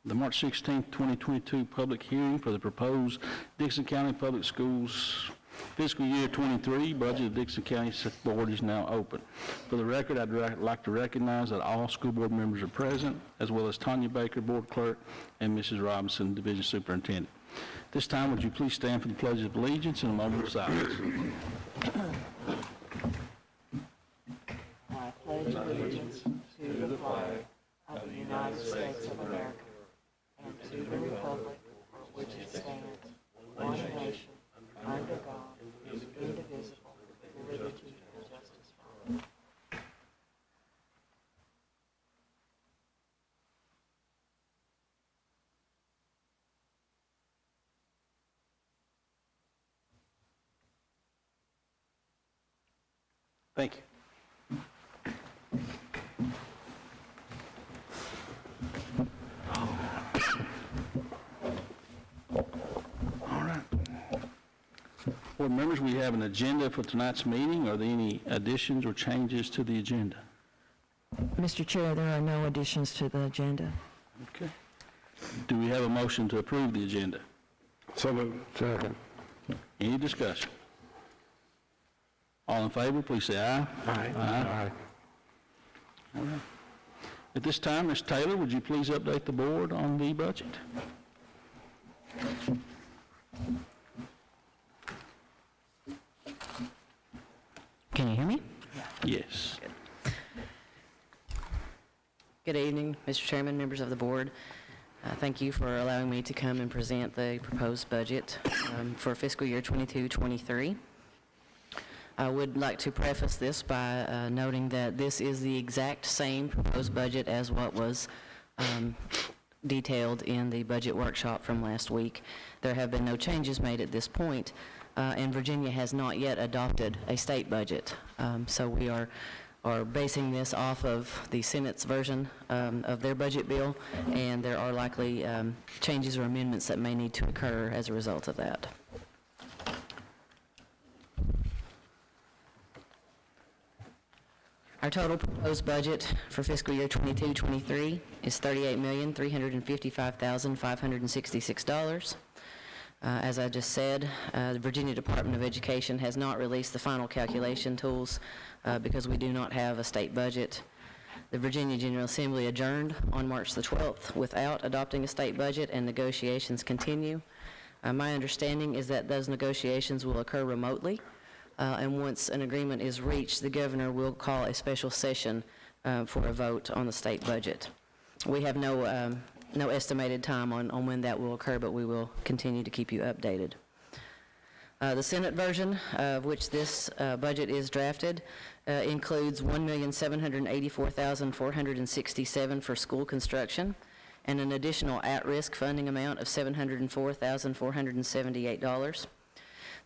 The March 16, 2022 public hearing for the proposed Dixon County Public Schools fiscal year 23 budget of Dixon County Board is now open. For the record, I'd like to recognize that all school board members are present, as well as Tanya Baker, board clerk, and Mrs. Robinson, division superintendent. This time, would you please stand for the Pledge of Allegiance and a moment of silence. I pledge allegiance to the flag of the United States of America and to the republic for which it stands, one nation, under God, indivisible, with liberty and justice for all. Thank you. Board members, we have an agenda for tonight's meeting. Are there any additions or changes to the agenda? Mr. Chair, there are no additions to the agenda. Okay. Do we have a motion to approve the agenda? So moved. Second. Any discussion? All in favor, please say aye. Aye. Aye. All right. At this time, Ms. Taylor, would you please update the board on the budget? Can you hear me? Yes. Good evening, Mr. Chairman, members of the board. Thank you for allowing me to come and present the proposed budget for fiscal year 22-23. I would like to preface this by noting that this is the exact same proposed budget as what was detailed in the budget workshop from last week. There have been no changes made at this point, and Virginia has not yet adopted a state budget. So we are basing this off of the Senate's version of their budget bill, and there are likely changes or amendments that may need to occur as a result of that. Our total proposed budget for fiscal year 22-23 is $38,355,566. As I just said, the Virginia Department of Education has not released the final calculation tools because we do not have a state budget. The Virginia General Assembly adjourned on March the 12th without adopting a state budget, and negotiations continue. My understanding is that those negotiations will occur remotely, and once an agreement is reached, the governor will call a special session for a vote on the state budget. We have no estimated time on when that will occur, but we will continue to keep you updated. The Senate version of which this budget is drafted includes $1,784,467 for school construction and an additional at-risk funding amount of $704,478.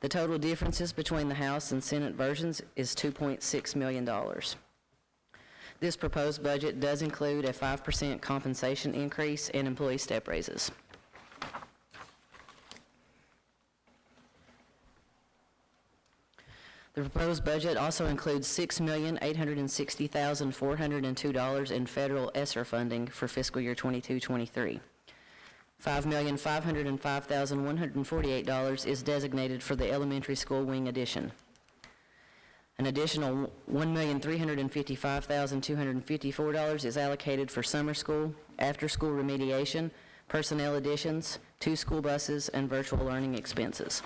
The total differences between the House and Senate versions is $2.6 million. This proposed budget does include a 5% compensation increase and employee step raises. The proposed budget also includes $6,860,402 in federal ESSER funding for fiscal year 22-23. $5,505,148 is designated for the elementary school wing addition. An additional $1,355,254 is allocated for summer school, after-school remediation, personnel additions, 2 school buses, and virtual learning expenses.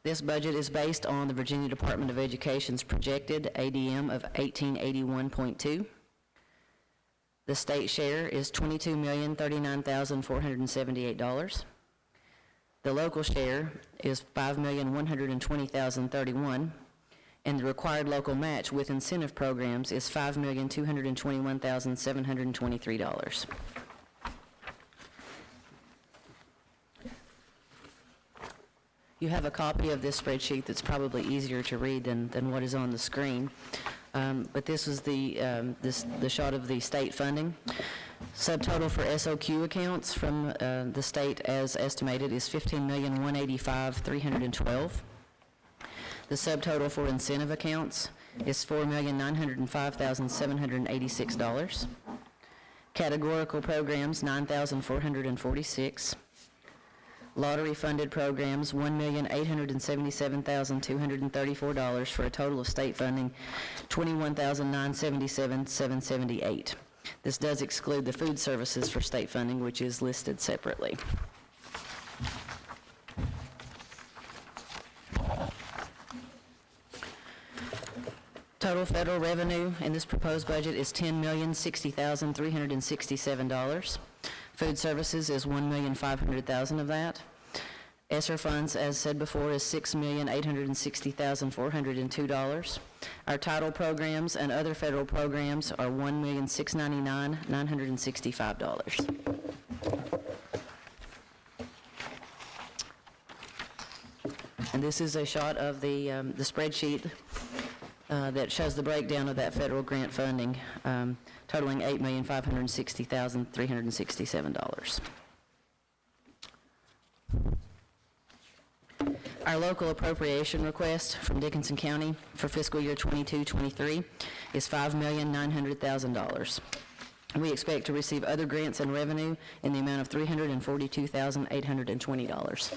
This budget is based on the Virginia Department of Education's projected ADM of 1881.2. The state share is $22,039,478. The local share is $5,120,031, and the required local match with incentive programs is $5,221,723. You have a copy of this spreadsheet that's probably easier to read than what is on the screen. But this is the shot of the state funding. Subtotal for SOQ accounts from the state as estimated is $15,185,312. The subtotal for incentive accounts is $4,905,786. Categorical programs, $9,446. Lottery-funded programs, $1,877,234 for a total of state funding, $21,977,778. This does exclude the food services for state funding, which is listed separately. Total federal revenue in this proposed budget is $10,060,367. Food services is $1,500,000 of that. ESSER funds, as said before, is $6,860,402. Our title programs and other federal programs are $1,699,965. And this is a shot of the spreadsheet that shows the breakdown of that federal grant funding, totaling $8,560,367. Our local appropriation request from Dickinson County for fiscal year 22-23 is $5,900,000. We expect to receive other grants and revenue in the amount of $342,820.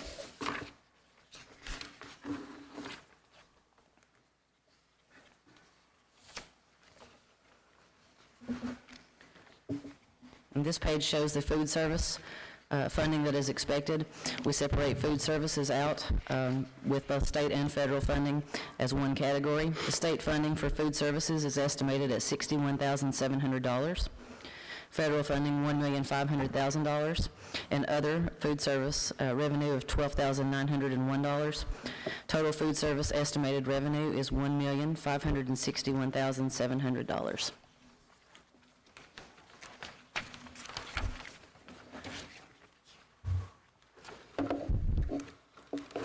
And this page shows the food service funding that is expected. We separate food services out with both state and federal funding as one category. The state funding for food services is estimated at $61,700. Federal funding, $1,500,000, and other food service revenue of $12,901. Total food service estimated revenue is $1,561,700.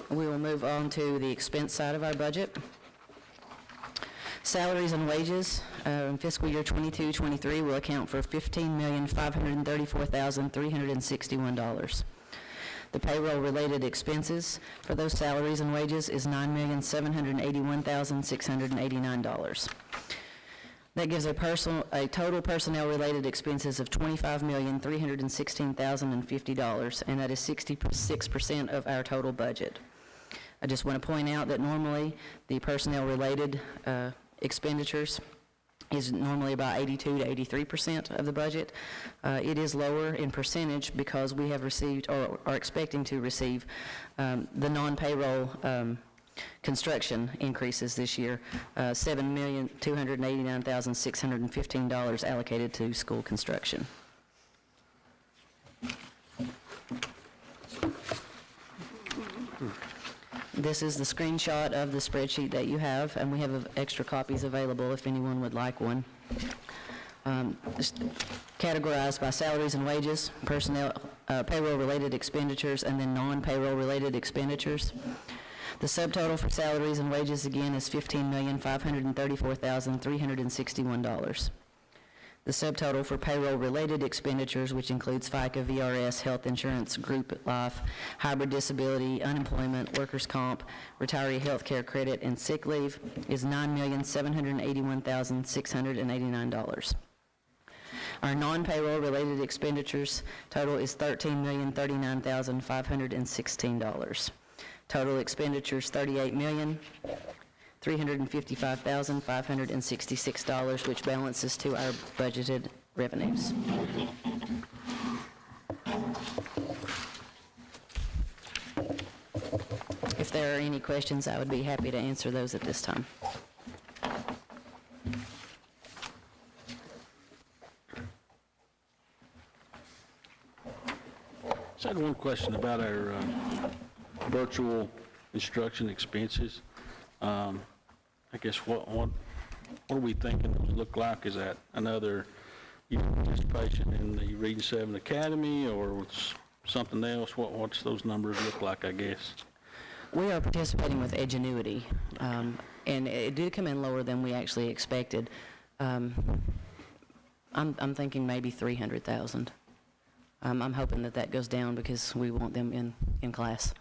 We will move on to the expense side of our budget. Salaries and wages in fiscal year 22-23 will account for $15,534,361. The payroll-related expenses for those salaries and wages is $9,781,689. That gives a total personnel-related expenses of $25,316,050, and that is 66% of our total budget. I just want to point out that normally the personnel-related expenditures is normally about 82 to 83% of the budget. It is lower in percentage because we have received or are expecting to receive the non-payroll construction increases this year, $7,289,615 allocated to school construction. This is the screenshot of the spreadsheet that you have, and we have extra copies available if anyone would like one. Just categorized by salaries and wages, personnel, payroll-related expenditures, and then non-payroll-related expenditures. The subtotal for salaries and wages, again, is $15,534,361. The subtotal for payroll-related expenditures, which includes FICA, VRS, health insurance, group life, hybrid disability, unemployment, workers' comp, retiree health care credit, and sick leave, is $9,781,689. Our non-payroll-related expenditures total is $13,039,516. Total expenditures, $38,355,566, which balances to our budgeted revenues. If there are any questions, I would be happy to answer those at this time. So I had one question about our virtual instruction expenses. I guess what are we thinking those look like? Is that another participation in the Reading 7 Academy, or it's something else? What's those numbers look like, I guess? We are participating with Edgenuity, and it did come in lower than we actually expected. I'm thinking maybe 300,000. I'm hoping that goes down because we want them in class.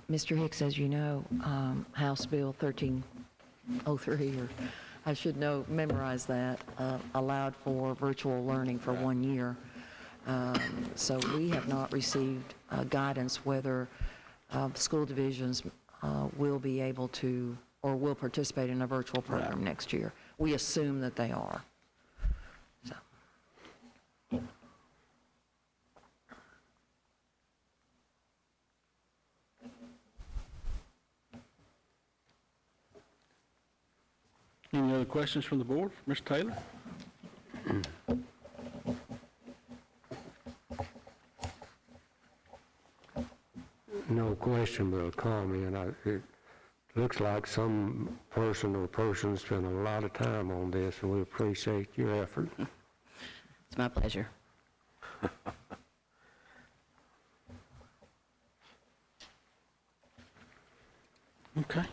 Mr. Hicks, as you know, House Bill 1303, or I should know, memorize that, allowed for virtual learning for 1 year. So we have not received guidance whether school divisions will be able to or will participate in a virtual program next year. We assume that they are. So. Any other questions from the board? Mr. Taylor? No question, but a comment. It looks like some person or persons spent a lot of time on this, and we appreciate your effort. It's my pleasure. Okay.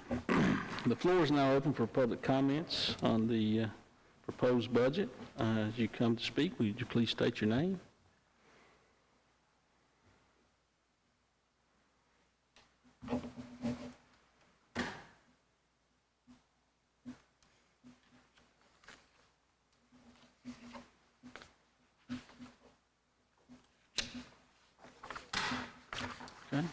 The floor is now open for public comments on the proposed budget. As you come to speak, would you please state your name? Okay.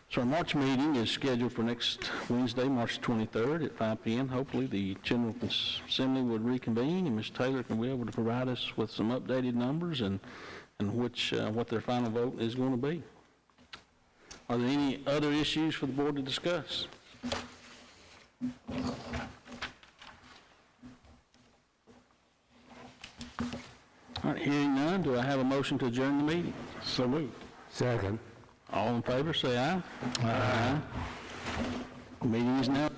So our March meeting is scheduled for next Wednesday, March 23rd at 5 p.m. Hopefully, the General Assembly would reconvene, and Ms. Taylor can be able to provide us with some updated numbers and what their final vote is going to be. Are there any other issues for the board to discuss? All right, hearing none, do I have a motion to adjourn the meeting? So moved. Second. All in favor, say aye. Aye. Meeting is now.